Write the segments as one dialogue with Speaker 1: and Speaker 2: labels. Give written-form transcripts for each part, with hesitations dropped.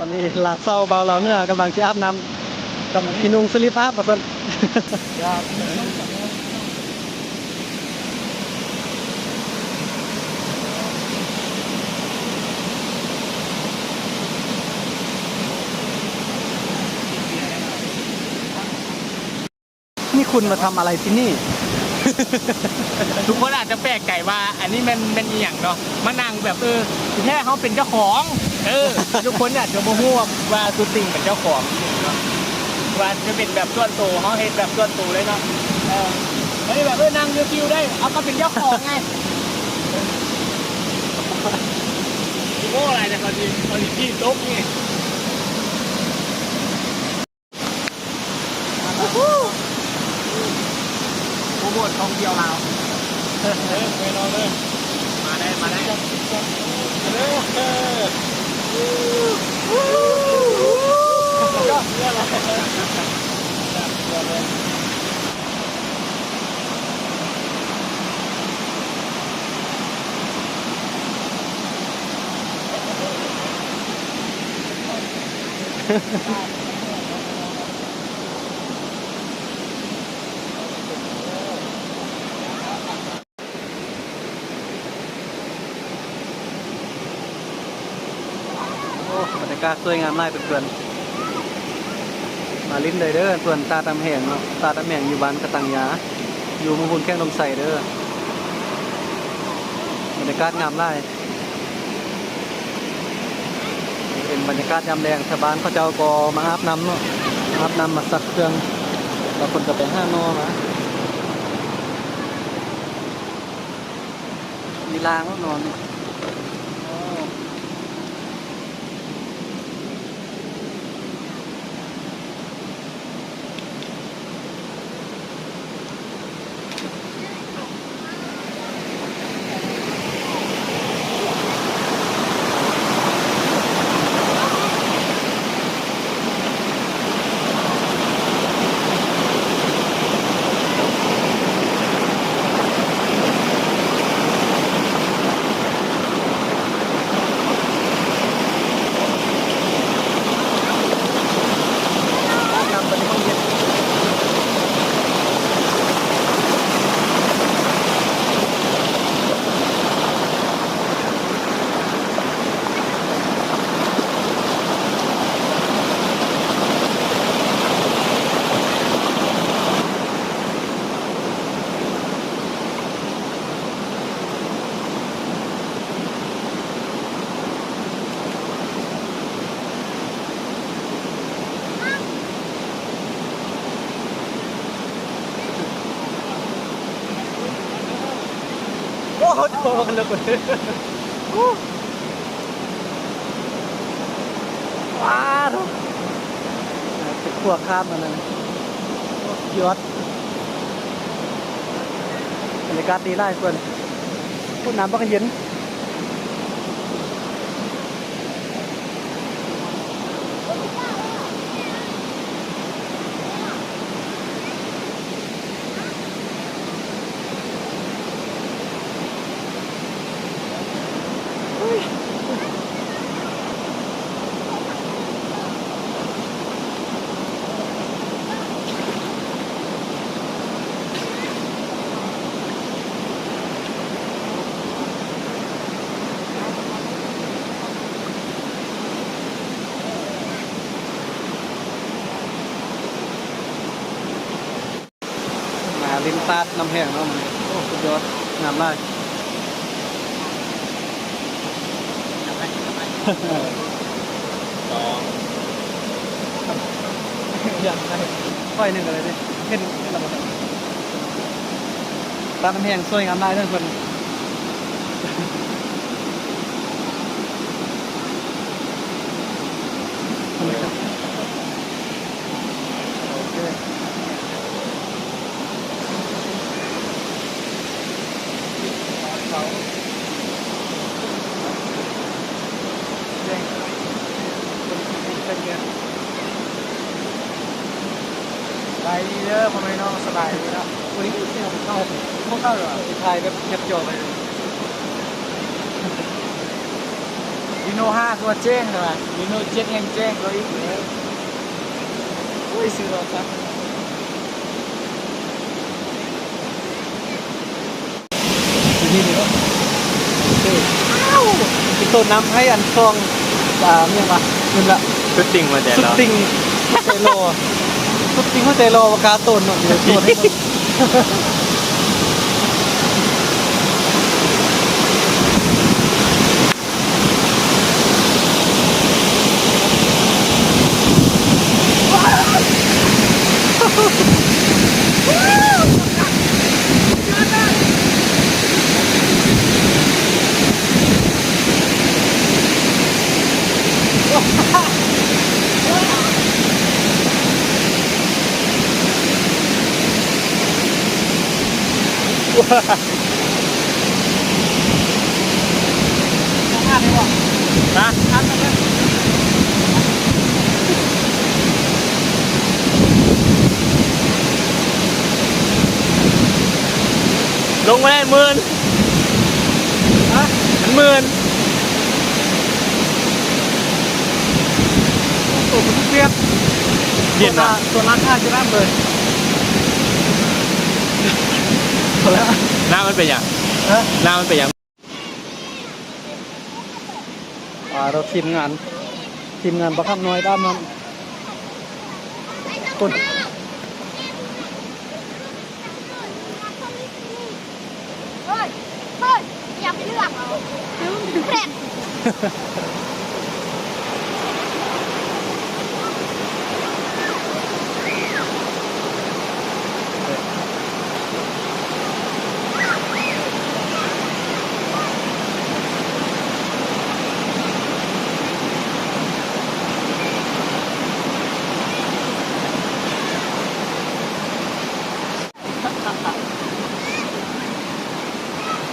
Speaker 1: ตอนนี้ลาเศร้าเบาเราเนื้อกำลังจะอาบน้ำกับพี่นุงสลิปอาบมาเพิ่นนี่คุณมาทำอะไรที่นี่
Speaker 2: ทุกคนอาจจะแปลกใจว่าอันนี้มันเป็นอหย่างเนาะมานั่งแบบแค่เขาเป็นเจ้าของทุกคนอาจจะโมโหว่าสุดติ่งเป็นเจ้าของเนาะว่าจะเป็นแบบส่วนตัวเขาเห็นแบบส่วนตัวเลยเนาะไม่ได้แบบนั่งคิวได้เอาก็เป็นเจ้าของไงโม่อะไรเนี่ยตอนนี้ที่ลบไงโปรโมทท่องเที่ยวลาวไม่นอนเลยมาได้มาได้
Speaker 1: บรรยากาศสวยงามไล่เพื่อนๆมาลิ้นเลยเด้อส่วนตาตำแหงเนาะตาตำแหงอยู่บ้านกระตังยาอยู่มุมพุ่นแข้งลมใส่เด้อบรรยากาศงามไล่เป็นบรรยากาศยามแดงชาวบ้านเขาเจ้าก็มาอาบน้ำเนาะอาบน้ำมาซักเครื่องแล้วคนก็ไปห้านอมามีรางแล้วนอนโอ้โหโตกันเลยว้าวติดขวบข้ามมาเลยยอดบรรยากาศดีไล่เพื่อนพูดน้ำบักเย็นลิ้นตาดน้ำแห้งเนาะโอ้สุดยอดงามมากอยากได้ค่อยหนึ่งอะไรดิเห็นระเบิดตาน้ำแห้งสวยงามได้เรื่องคน
Speaker 2: สบายดีเด้อพ่อแม่น้องสบายดีแล้ววันนี้เข้าเหรอ
Speaker 1: ไทยแบบเก็บโจไป
Speaker 2: รีโน่5ตัวเจ๊งเหรอรีโน่7ยังเจ๊งเลยอีกแล้วโอ้ยซื้อรถครับ
Speaker 1: นี่นี่ก็อีกต้นน้ำให้อันซองเนี่ยมาเงินละ
Speaker 2: ชุดติ่งมาแต่
Speaker 1: สุด
Speaker 2: เรา
Speaker 1: ติงเตโลสุดติงเตโลกาต้นเนาะเดี๋ยวตัวให้
Speaker 2: นะลงมาได้10,00010,000
Speaker 1: ตัวมันเรียบ
Speaker 2: เปลี่ยน
Speaker 1: ตัวร้านค้าจะน่าเบิร์นพอแล้ว
Speaker 2: หน้ามันเป็นอย่าง
Speaker 1: ฮะ
Speaker 2: หน้ามันเป็นอย่าง
Speaker 1: เราทีมงานประคับน้อยด้านนั้นต้น
Speaker 3: เฮ้ยอย่าไปเลือกเอาแปลก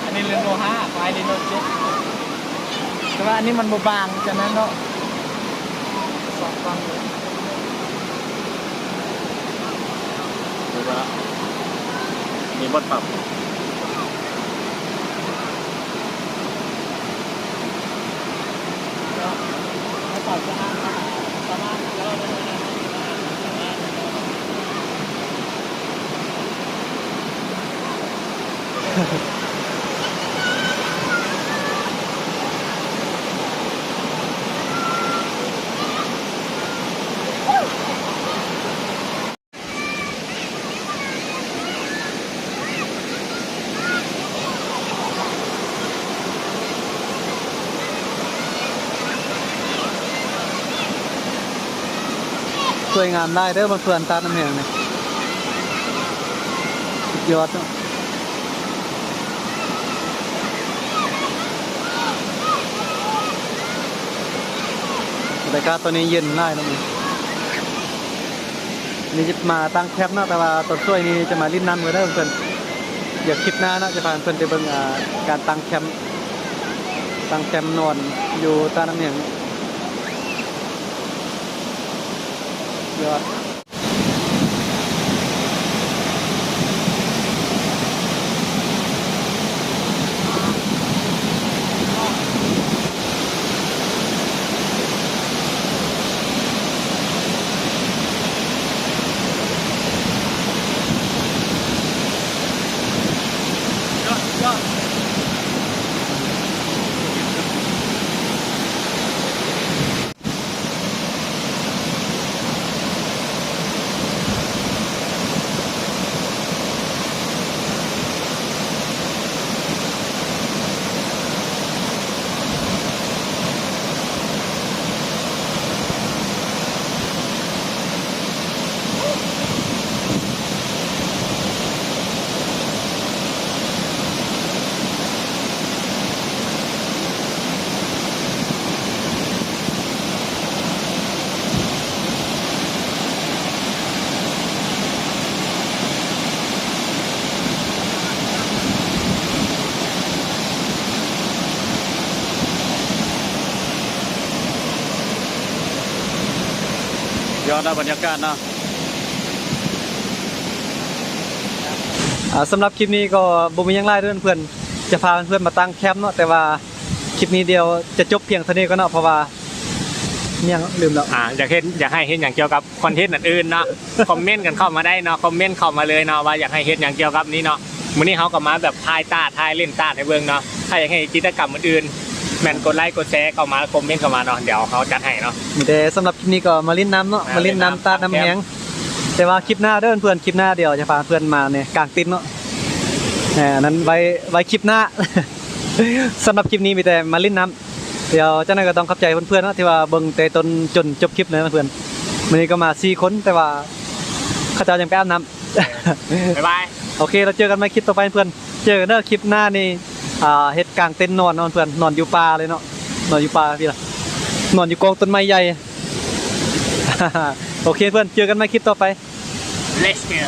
Speaker 2: อันนี้เรโน่5ไฟเรโน่7แต่ว่าอันนี้มันบางๆฉะนั้นเนาะสองฟังเลยดูว่ามีบทปรับแล้วปรับจะอ้างสามารถแล้ว
Speaker 1: สวยงามได้เด้อบางส่วนตาน้ำแหงเนี่ยสุดยอดเนาะบรรยากาศตัวนี้เย็นได้นะมึงนี่จะมาตั้งแคมป์นะแต่ว่าตอนช่วยนี้จะมาลิ้นน้ำไว้ได้อเพื่อนอยากคลิปหน้านะจะพาเพื่อนไปเบิ่งการตั้งแคมป์นอนอยู่ตาน้ำแหงยอด
Speaker 2: ยอดนะบรรยากาศนะ
Speaker 1: สำหรับคลิปนี้ก็บ่มีหยังไล่เพื่อนๆจะพาเพื่อนๆมาตั้งแคมป์เนาะแต่ว่า คลิปนี้เดียวจะจบเพียงเท่านี้ก็เนาะเพราะว่าเนี่ยลืมแล้ว
Speaker 2: อยากให้เห็นอย่างเกี่ยวกับคอนเทนต์อื่นๆเนาะ คอมเมนต์กันเข้ามาได้เนาะคอมเมนต์เข้ามาเลยเนาะว่าอยากให้เห็นอย่างเกี่ยวกับนี้เนาะมื้อนี้เขาก็มาแบบทายเล่นตาดให้เบิ่งเนาะถ้าอยากให้กิจกรรมอื่นๆแม่นกดไลค์กดแชร์เข้ามาคอมเมนต์เข้ามาเนาะเดี๋ยวเขาจัดให้เนาะ
Speaker 1: มีแต่สำหรับคลิปนี้ก็มาลิ้นน้ำเนาะมาลิ้นน้ำตาดน้ำแหงแต่ว่าคลิปหน้าเด้อเพื่อนคลิปหน้าเดี๋ยวจะพาเพื่อนมาเนี่ยกลางตินเนาะอันนั้นไว้คลิปหน้า สำหรับคลิปนี้มีแต่มาลิ้นน้ำเดี๋ยวเจ้าหน้าก็ต้องเข้าใจเพื่อนๆเนาะที่ว่าเบิ่งแต่ต้นจนจบคลิปเลยนะเพื่อนวันนี้ก็มา4คนแต่ว่าเข้าเจ้ายังไปอาบน้ำ
Speaker 2: บ๊ายบาย
Speaker 1: โอเคเราเจอกันใหม่คลิปต่อไปเพื่อนเจอกันเด้อคลิปหน้านี่เฮ็ดกลางเต็นท์นอนเพื่อนนอนอยู่ป่าเลยเนาะนอนอยู่ป่าพี่ล่ะนอนอยู่กองต้นไม้ใหญ่ โอเคเพื่อนเจอกันใหม่คลิปต่อไป
Speaker 2: Let's go